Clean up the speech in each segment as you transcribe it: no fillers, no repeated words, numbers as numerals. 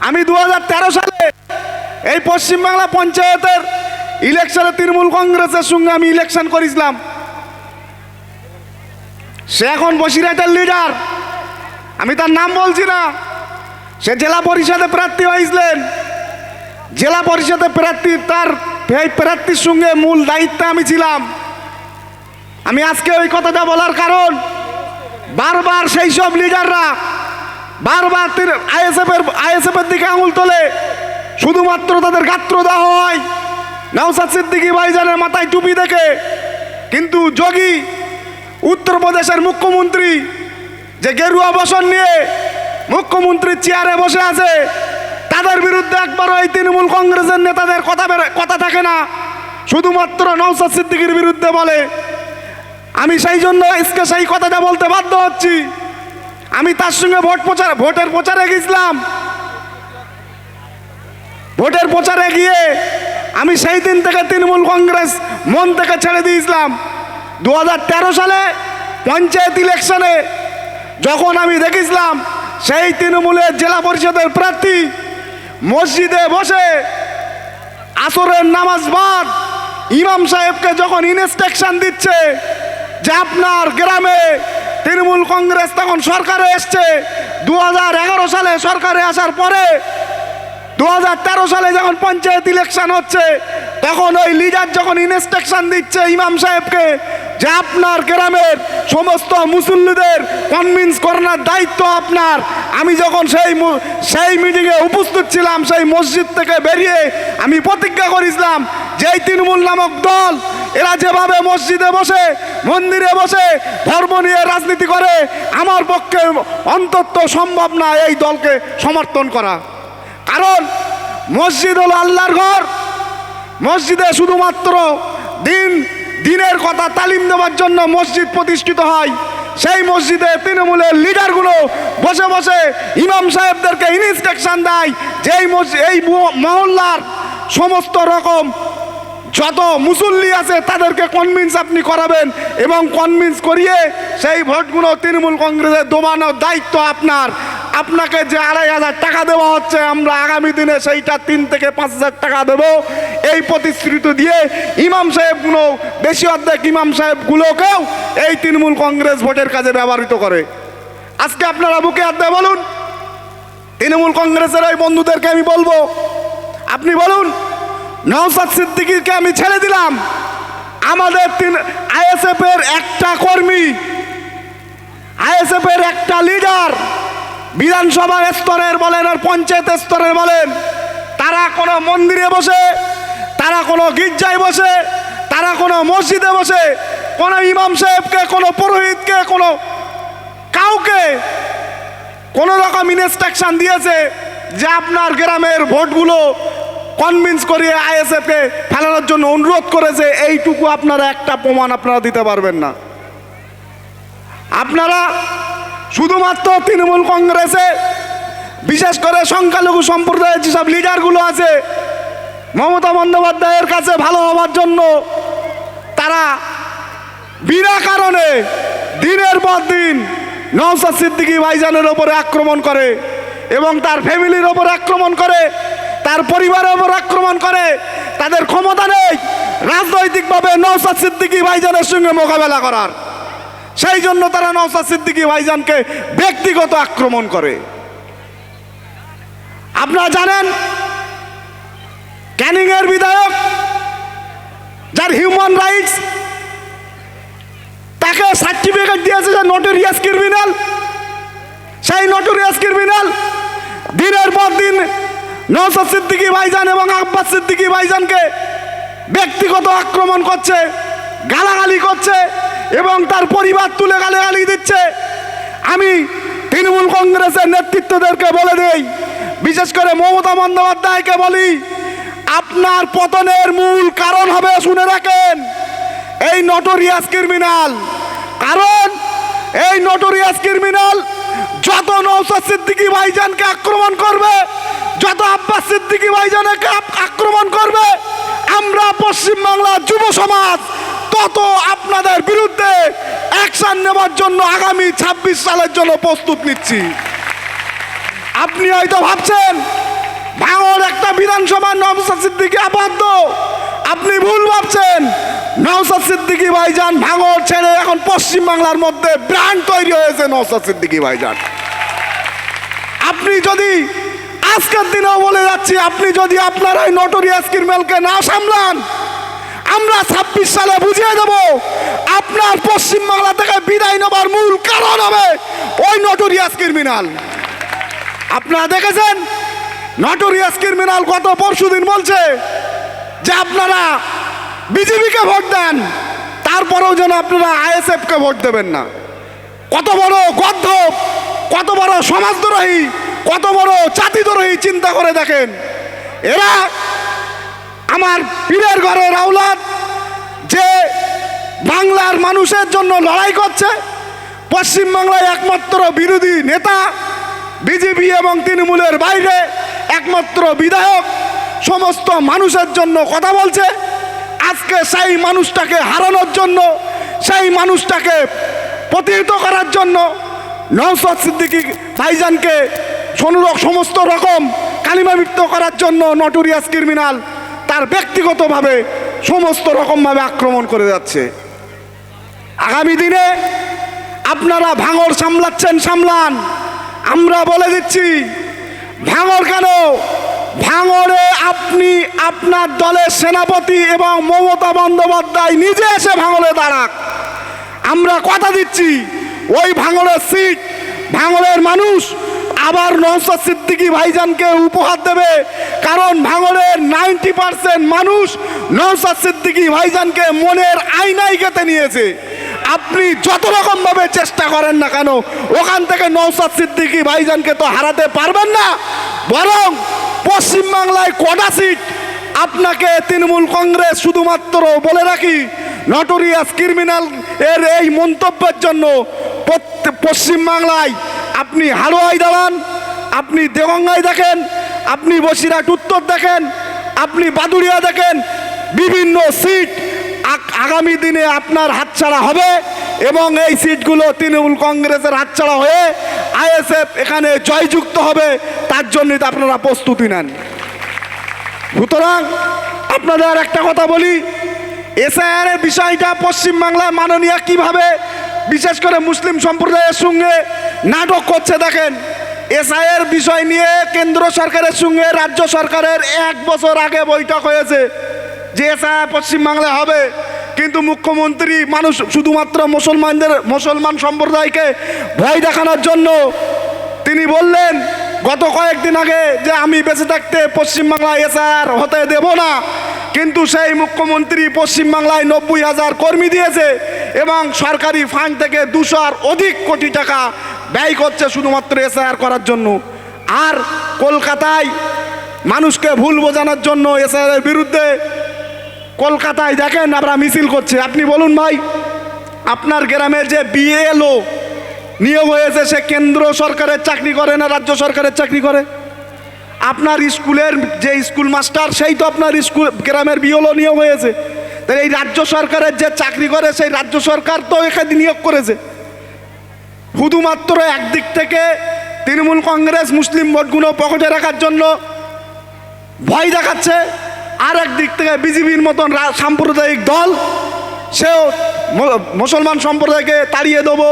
আমি 2013 সালে এই পশ্চিমবাংলা পঞ্চায়েতের ইলেকশনে তৃণমূল কংগ্রেসের সঙ্গে আমি ইলেকশন করেছিলাম। সে এখন বসিরহাটের লিডার, আমি তার নাম বলছি না। সে জেলা পরিষদে প্রার্থী হয়েছিলেন। জেলা পরিষদে প্রার্থী, তার এই প্রার্থীর সঙ্গে মূল দায়িত্বে আমি ছিলাম। আমি আজকে ওই কথাটা বলার কারণ, বারবার সেই সব লিডাররা বারবার আইএসএফের দিকে আঙুল তোলে, শুধুমাত্র তাদের গাত্রদাহ হয় নওশাদ সিদ্দিকী ভাইজানের মাথায় টুপি দেখে। কিন্তু যোগী উত্তরপ্রদেশের মুখ্যমন্ত্রী যে গেরুয়া বসন নিয়ে মুখ্যমন্ত্রীর চেয়ারে বসে আছে, তাদের বিরুদ্ধে একবারও এই তৃণমূল কংগ্রেসের নেতাদের কথা থাকে না, শুধুমাত্র নওশাদ সিদ্দিকীর বিরুদ্ধে বলে। আমি সেই জন্য আজকে সেই কথাটা বলতে বাধ্য হচ্ছি। আমি তার সঙ্গে ভোটের প্রচারে গেছিলাম। ভোটের প্রচারে গিয়ে আমি সেই দিন থেকে তৃণমূল কংগ্রেস মন থেকে ছেড়ে দিয়েছিলাম। 2013 সালে পঞ্চায়েত ইলেকশনে যখন আমি দেখেছিলাম সেই তৃণমূলের জেলা পরিষদের প্রার্থী মসজিদে বসে আসরের নামাজ বাদ ইমাম সাহেবকে যখন ইনস্ট্রাকশন দিচ্ছে যে আপনার গ্রামে তৃণমূল কংগ্রেস তখন সরকারে এসছে। 2011 সালে সরকারে আসার পরে 2013 সালে যখন পঞ্চায়েত ইলেকশন হচ্ছে, তখন ওই লিডার যখন ইনস্ট্রাকশন দিচ্ছে ইমাম সাহেবকে যে আপনার গ্রামের সমস্ত মুসল্লিদের কনভিন্স করানোর দায়িত্ব আপনার। আমি যখন সেই মিটিংয়ে উপস্থিত ছিলাম, সেই মসজিদ থেকে বেরিয়ে আমি প্রতিজ্ঞা করেছিলাম যে এই তৃণমূল নামক দল, এরা যেভাবে মসজিদে বসে মন্দিরে বসে ধর্ম নিয়ে রাজনীতি করে, আমার পক্ষে অন্তত সম্ভব না এই দলকে সমর্থন করা। কারণ মসজিদ হলো আল্লাহর ঘর। মসজিদে শুধুমাত্র দিনের কথা তালিম দেওয়ার জন্য মসজিদ প্রতিষ্ঠিত হয়। সেই মসজিদে তৃণমূলের লিডারগুলো বসে বসে ইমাম সাহেবদেরকে ইনস্ট্রাকশন দেয় যে এই মহল্লার সমস্ত রকম যত মুসল্লি আছে তাদেরকে কনভিন্স আপনি করাবেন, এবং কনভিন্স করিয়ে সেই ভোটগুলো তৃণমূল কংগ্রেসের দোবানোর দায়িত্ব আপনার। আপনাকে যে 2,500 টাকা দেওয়া হচ্ছে, আমরা আগামী দিনে সেইটা 3 থেকে 5,000 টাকা দেবো, এই প্রতিশ্রুতি দিয়ে ইমাম সাহেবগুলো, বেশি অর্ধেক ইমাম সাহেবগুলোকেও এই তৃণমূল কংগ্রেস ভোটের কাজে ব্যবহৃত করে। আজকে আপনারা বুকে হাত দিয়ে বলুন, তৃণমূল কংগ্রেসের ওই বন্ধুদেরকে আমি বলবো, আপনি বলুন নওশাদ সিদ্দিকীকে আমি ছেড়ে দিলাম। আমাদের আইএসএফের একটা কর্মী, আইএসএফের একটা লিডার, বিধানসভা স্তরের বলেন আর পঞ্চায়েত স্তরের বলেন, তারা কোনো মন্দিরে বসে, তারা কোনো গির্জায় বসে, তারা কোনো মসজিদে বসে কোনো ইমাম সাহেবকে, কোনো পুরোহিতকে, কাউকে কোনো রকম ইনস্ট্রাকশন দিয়েছে যে আপনার গ্রামের ভোটগুলো কনভিন্স করিয়ে আইএসএফকে ফেলানোর জন্য অনুরোধ করেছে, এইটুকু আপনারা একটা প্রমাণ আপনারা দিতে পারবেন না। আপনারা শুধুমাত্র তৃণমূল কংগ্রেসে বিশেষ করে সংখ্যালঘু সম্প্রদায়ের যেসব লিডারগুলো আছে, মমতা বন্দ্যোপাধ্যায়ের কাছে ভালো হওয়ার জন্য তারা বিনা কারণে দিনের পর দিন নওশাদ সিদ্দিকী ভাইজানের ওপরে আক্রমণ করে, এবং তার ফ্যামিলির ওপর আক্রমণ করে, তার পরিবারের ওপর আক্রমণ করে। তাদের ক্ষমতা নেই রাজনৈতিকভাবে নওশাদ সিদ্দিকী ভাইজানের সঙ্গে মোকাবেলা করার। সেই জন্য তারা নওশাদ সিদ্দিকী ভাইজানকে ব্যক্তিগত আক্রমণ করে। আপনারা জানেন ক্যানিং এর বিধায়ক, যার হিউম্যান রাইটস, তাকে সার্টিফিকেট দিয়েছে যে নোটোরিয়াস ক্রিমিনাল। সেই নোটোরিয়াস ক্রিমিনাল দিনের পর দিন নওশাদ সিদ্দিকী ভাইজান এবং আব্বাস সিদ্দিকী ভাইজানকে ব্যক্তিগত আক্রমণ করছে, গালাগালি করছে, এবং তার পরিবার তুলে গালাগালি দিচ্ছে। আমি তৃণমূল কংগ্রেসের নেতৃত্বদেরকে বলে দেই, বিশেষ করে মমতা বন্দ্যোপাধ্যায়কে বলি, আপনার পতনের মূল কারণ হবে, শুনে রাখেন, এই নোটোরিয়াস ক্রিমিনাল। কারণ এই নোটোরিয়াস ক্রিমিনাল যত নওশাদ সিদ্দিকী ভাইজানকে আক্রমণ করবে, যত আব্বাস সিদ্দিকী ভাইজানকে আক্রমণ করবে, আমরা পশ্চিমবাংলার যুব সমাজ তত আপনাদের বিরুদ্ধে অ্যাকশন নেওয়ার জন্য আগামী 26 সালের জন্য প্রস্তুত নিচ্ছি। আপনি হয়তো ভাবছেন নওশাদ সিদ্দিকী ভাইজান ভাঙড় ছেড়ে এখন পশ্চিমবাংলার মধ্যে ব্র্যান্ড তৈরি হয়েছে নওশাদ সিদ্দিকী ভাইজান। আপনি যদি আজকের দিনেও বলে যাচ্ছি, আপনি যদি আপনার এই নটোরিয়াস ক্রিমিনালকে না সামলান, আমরা 26 সালে বুঝিয়ে দেব আপনার পশ্চিমবাংলা থেকে বিদায় নেবার মূল কারণ হবে ওই নটোরিয়াস ক্রিমিনাল। আপনারা দেখেছেন নটোরিয়াস ক্রিমিনাল গত পরশুদিন বলছে যে আপনারা বিজেপিকে ভোট দেন, তারপরেও যেন আপনারা আইএসএফকে ভোট দেবেন না। কত বড় গর্ধব, কত বড় সমাজদ্রোহী, কত বড় জাতিদ্রোহী চিন্তা করে দেখেন। এরা আমার পীরের ঘরের আওলাদ, যে বাংলার মানুষের জন্য লড়াই করছে, পশ্চিমবাংলায় একমাত্র বিরোধী নেতা, বিজেপি এবং তৃণমূলের বাইরে একমাত্র বিধায়ক, সমস্ত মানুষের জন্য কথা বলছে। আজকে সেই মানুষটাকে হারানোর জন্য, সেই মানুষটাকে প্রতিহিত করার জন্য নওশাদ সিদ্দিকী ভাইজানকে সমস্ত রকম কালিমালিপ্ত করার জন্য নটোরিয়াস ক্রিমিনাল তার ব্যক্তিগতভাবে সমস্ত রকমভাবে আক্রমণ করে যাচ্ছে। আগামী দিনে আপনারা ভাঙড় সামলাচ্ছেন, সামলান। আমরা বলে দিচ্ছি, ভাঙড় কেন, ভাঙড়ে আপনি আপনার দলের সেনাপতি এবং মমতা বন্দ্যোপাধ্যায় নিজে এসে ভাঙড়ে দাঁড়াক। আমরা কথা দিচ্ছি ওই ভাঙড়ের সিট ভাঙড়ের মানুষ আবার নওশাদ সিদ্দিকী ভাইজানকে উপহার দেবে, কারণ ভাঙড়ের 90% মানুষ নওশাদ সিদ্দিকী ভাইজানকে মনের আয়নায় গেঁথে নিয়েছে। আপনি যত রকমভাবে চেষ্টা করেন না কেন, ওখান থেকে নওশাদ সিদ্দিকী ভাইজানকে তো হারাতে পারবেন না। বরং পশ্চিমবাংলায় কটা সিট আপনাকে তৃণমূল কংগ্রেস, শুধুমাত্র বলে রাখি, নটোরিয়াস ক্রিমিনাল এর এই মন্তব্যের জন্য পশ্চিমবাংলায় আপনি হাড়োয়ায় দাঁড়ান, আপনি দেগঙ্গায় দেখেন, আপনি বসিরহাট উত্তর দেখেন, আপনি বাদুড়িয়া দেখেন, বিভিন্ন সিট আগামী দিনে আপনার হাতছাড়া হবে এবং এই সিটগুলো তৃণমূল কংগ্রেসের হাতছাড়া হয়ে আইএসএফ এখানে জয়যুক্ত হবে। তার জন্যই তো আপনারা প্রস্তুতি নেন। সুতরাং আপনাদের একটা কথা বলি, এসআইআর এর বিষয়টা পশ্চিমবাংলায় মাননীয় কিভাবে বিশেষ করে মুসলিম সম্প্রদায়ের সঙ্গে নাটক করছে দেখেন। এসআইআর বিষয় নিয়ে কেন্দ্র সরকারের সঙ্গে রাজ্য সরকারের 1 বছর আগে বৈঠক হয়েছে যে এসআইআর পশ্চিমবাংলায় হবে, কিন্তু মুখ্যমন্ত্রী মানুষ শুধুমাত্র মুসলমান সম্প্রদায়কে ভয় দেখানোর জন্য তিনি বললেন গত কয়েকদিন আগে যে আমি বেঁচে থাকতে পশ্চিমবাংলায় এসআইআর হতে দেব না। কিন্তু সেই মুখ্যমন্ত্রী পশ্চিমবাংলায় 90,000 কর্মী দিয়েছে এবং সরকারি ফান্ড থেকে 200 অধিক কোটি টাকা ব্যয় করছে শুধুমাত্র এসআইআর করার জন্য। আর কলকাতায় মানুষকে ভুল বোঝানোর জন্য এসআইআর বিরুদ্ধে কলকাতায় দেখেন আমরা মিছিল করছে। আপনি বলুন ভাই, আপনার গ্রামে যে বিএলও নিয়োগ হয়েছে সে কেন্দ্র সরকারের চাকরি করে না রাজ্য সরকারের চাকরি করে? আপনার স্কুলের যে স্কুল মাস্টার সেই তো আপনার স্কুল গ্রামের বিএলও নিয়োগ হয়েছে। তাহলে এই রাজ্য সরকারের যে চাকরি করে সেই রাজ্য সরকার তো এখানে নিয়োগ করেছে। শুধুমাত্র একদিক থেকে তৃণমূল কংগ্রেস মুসলিম ভোটগুলো পকেটে রাখার জন্য ভয় দেখাচ্ছে, আর একদিক থেকে বিজেপির মতন সাম্প্রদায়িক দল সেও মুসলমান সম্প্রদায়কে তাড়িয়ে দেবো,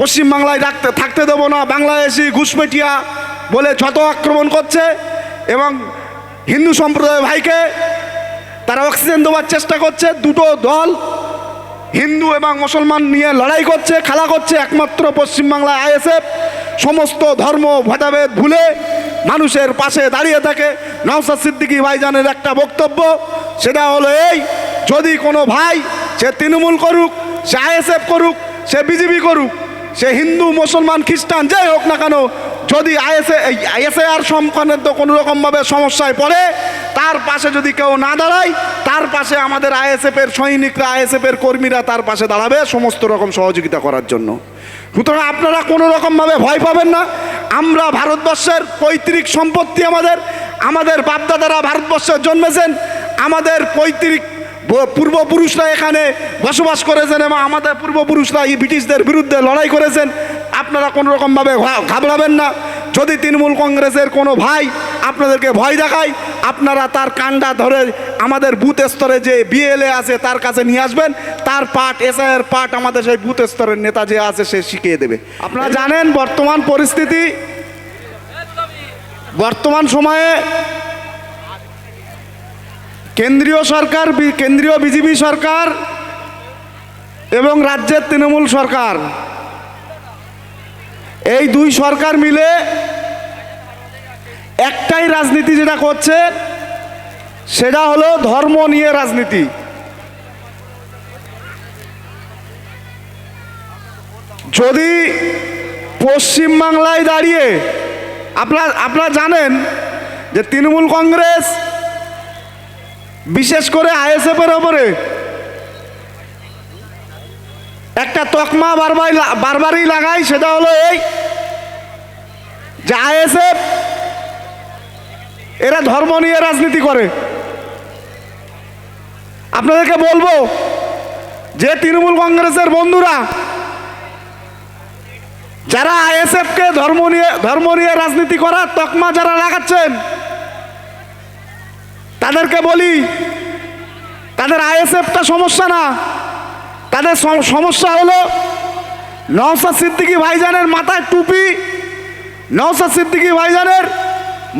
পশ্চিমবাংলায় থাকতে দেবো না, বাংলাদেশি ঘুষপেটিয়া বলে যত আক্রমণ করছে এবং হিন্দু সম্প্রদায়ের ভাইকে তারা অক্সিজেন দেওয়ার চেষ্টা করছে। দুটো দল হিন্দু এবং মুসলমান নিয়ে লড়াই করছে, খেলা করছে। একমাত্র পশ্চিমবাংলায় আইএসএফ সমস্ত ধর্ম ভেদাভেদ ভুলে মানুষের পাশে দাঁড়িয়ে থাকে। নওশাদ সিদ্দিকী ভাইজানের একটা বক্তব্য, সেটা হলো এই, যদি কোনো ভাই সে তৃণমূল করুক, সে আইএসএফ করুক, সে বিজেপি করুক, সে হিন্দু মুসলমান খ্রিস্টান যাই হোক না কেন, যদি আইএসআইআর সংক্রান্ত কোনো রকমভাবে সমস্যায় পড়ে তার পাশে যদি কেউ না দাঁড়ায়, তার পাশে আমাদের আইএসএফের সৈনিকরা, আইএসএফের কর্মীরা তার পাশে দাঁড়াবে সমস্ত রকম সহযোগিতা করার জন্য। সুতরাং আপনারা কোনো রকমভাবে ভয় পাবেন না। আমরা ভারতবর্ষের পৈতৃক সম্পত্তি, আমাদের বাপদাদারা ভারতবর্ষে জন্মেছেন, আমাদের পৈতৃক পূর্বপুরুষরা এখানে বসবাস করেছেন এবং আমাদের পূর্বপুরুষরা এই ব্রিটিশদের বিরুদ্ধে লড়াই করেছেন। আপনারা কোনো রকমভাবে ঘাবড়াবেন না। যদি তৃণমূল কংগ্রেসের কোনো ভাই আপনাদেরকে ভয় দেখায়, আপনারা তার কান্ডা ধরে আমাদের বুথ স্তরে যে বিএলএ আছে তার কাছে নিয়ে আসবেন, তার পাঠ এসআইয়ের পাঠ আমাদের সেই বুথ স্তরের নেতা যে আছে সে শিখিয়ে দেবে। আপনারা জানেন বর্তমান পরিস্থিতি, বর্তমান সময়ে কেন্দ্রীয় সরকার, কেন্দ্রীয় বিজেপি সরকার এবং রাজ্যের তৃণমূল সরকার, এই দুই সরকার মিলে একটাই রাজনীতি যেটা করছে সেটা হলো ধর্ম নিয়ে রাজনীতি। যদি পশ্চিমবাংলায় দাঁড়িয়ে আপনারা জানেন যে তৃণমূল কংগ্রেস বিশেষ করে আইএসএফের ওপরে একটা তকমা বারবারই লাগায়, সেটা হলো এই যে আইএসএফ এরা ধর্ম নিয়ে রাজনীতি করে। আপনাদেরকে বলবো যে তৃণমূল কংগ্রেসের বন্ধুরা যারা আইএসএফকে ধর্ম নিয়ে রাজনীতি করার তকমা যারা লাগাচ্ছেন, তাদেরকে বলি তাদের আইএসএফটা সমস্যা না, তাদের সমস্যা হলো নওশাদ সিদ্দিকী ভাইজানের মাথায় টুপি, নওশাদ সিদ্দিকী ভাইজানের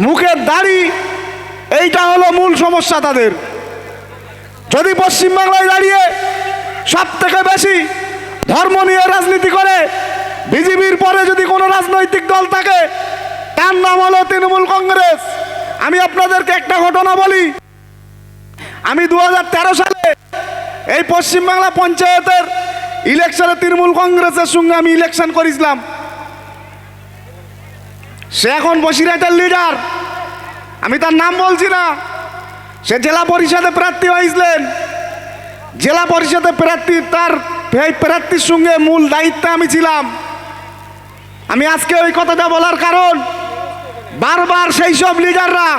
মুখের দাড়ি, এইটা হলো মূল সমস্যা তাদের। যদি পশ্চিমবাংলায় দাঁড়িয়ে সব থেকে বেশি ধর্ম নিয়ে রাজনীতি করে বিজেপির পরে যদি কোনো রাজনৈতিক দল থাকে তার নাম হলো তৃণমূল কংগ্রেস। আমি আপনাদেরকে একটা ঘটনা বলি, আমি 2013 সালে এই পশ্চিমবাংলা পঞ্চায়েতের ইলেকশনে তৃণমূল কংগ্রেসের সঙ্গে আমি ইলেকশন করেছিলাম। সে এখন বসিরহাটের লিডার, আমি তার নাম বলছি না। সে জেলা পরিষদে প্রার্থী হয়েছিলেন, জেলা পরিষদে প্রার্থী, তার এই প্রার্থীর সঙ্গে মূল দায়িত্বে আমি ছিলাম। আমি আজকে ওই কথাটা বলার কারণ, বারবার সেই সব লিডাররা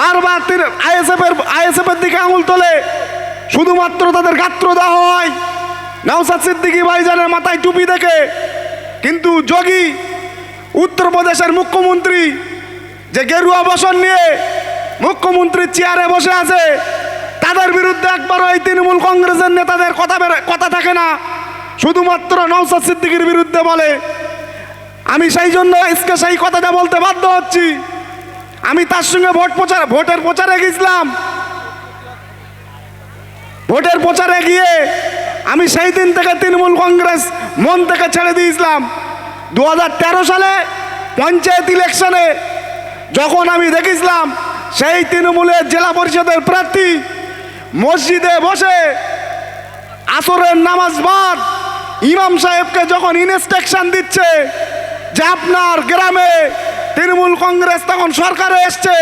বারবার আইএসএফের দিকে আঙুল তোলে, শুধুমাত্র তাদের গাত্র দেওয়া হয় নওশাদ সিদ্দিকী ভাইজানের মাথায় টুপি দেখে। কিন্তু যোগী উত্তরপ্রদেশের মুখ্যমন্ত্রী যে গেরুয়া বসন নিয়ে মুখ্যমন্ত্রীর চেয়ারে বসে আছে, তাদের বিরুদ্ধে একবারও এই তৃণমূল কংগ্রেসের নেতাদের কথা থাকে না, শুধুমাত্র নওশাদ সিদ্দিকীর বিরুদ্ধে বলে। আমি সেই জন্য আজকে সেই কথাটা বলতে বাধ্য হচ্ছি। আমি তার সঙ্গে ভোটের প্রচারে গেছিলাম। ভোটের প্রচারে গিয়ে আমি সেই দিন থেকে তৃণমূল কংগ্রেস মন থেকে ছেড়ে দিয়েছিলাম। 2013 সালে পঞ্চায়েত ইলেকশনে যখন আমি দেখেছিলাম সেই তৃণমূলের জেলা পরিষদের প্রার্থী মসজিদে বসে আসরের নামাজ বাদ ইমাম সাহেবকে যখন ইনস্ট্রাকশন দিচ্ছে যে আপনার গ্রামে তৃণমূল কংগ্রেস তখন সরকারে এসছে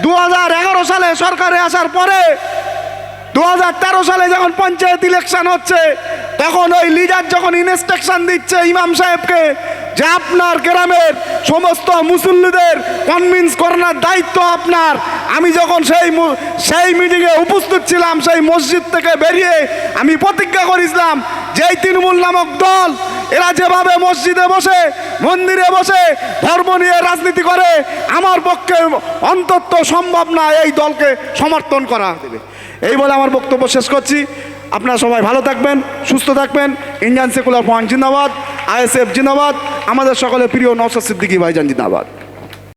2011 সালে, সরকারে আসার পরে 2013 সালে যখন পঞ্চায়েত ইলেকশন হচ্ছে, তখন ওই লিডার যখন ইনস্ট্রাকশন দিচ্ছে ইমাম সাহেবকে যে আপনার গ্রামের সমস্ত মুসল্লিদের কনভিন্স করানোর দায়িত্ব আপনার। আমি যখন সেই মিটিংয়ে উপস্থিত ছিলাম, সেই মসজিদ থেকে বেরিয়ে আমি প্রতিজ্ঞা করেছিলাম যে এই তৃণমূল নামক দল এরা যেভাবে মসজিদে বসে মন্দিরে বসে ধর্ম নিয়ে রাজনীতি করে, আমার পক্ষে অন্তত সম্ভব না এই দলকে সমর্থন করা দেবে। এই বলে আমার বক্তব্য শেষ করছি। আপনারা সবাই ভালো থাকবেন, সুস্থ থাকবেন। ইন্ডিয়ান সেকুলার ফ্রন্ট জিন্দাবাদ, আইএসএফ জিন্দাবাদ, আমাদের সকলের প্রিয় নওশাদ সিদ্দিকী ভাইজান জিন্দাবাদ।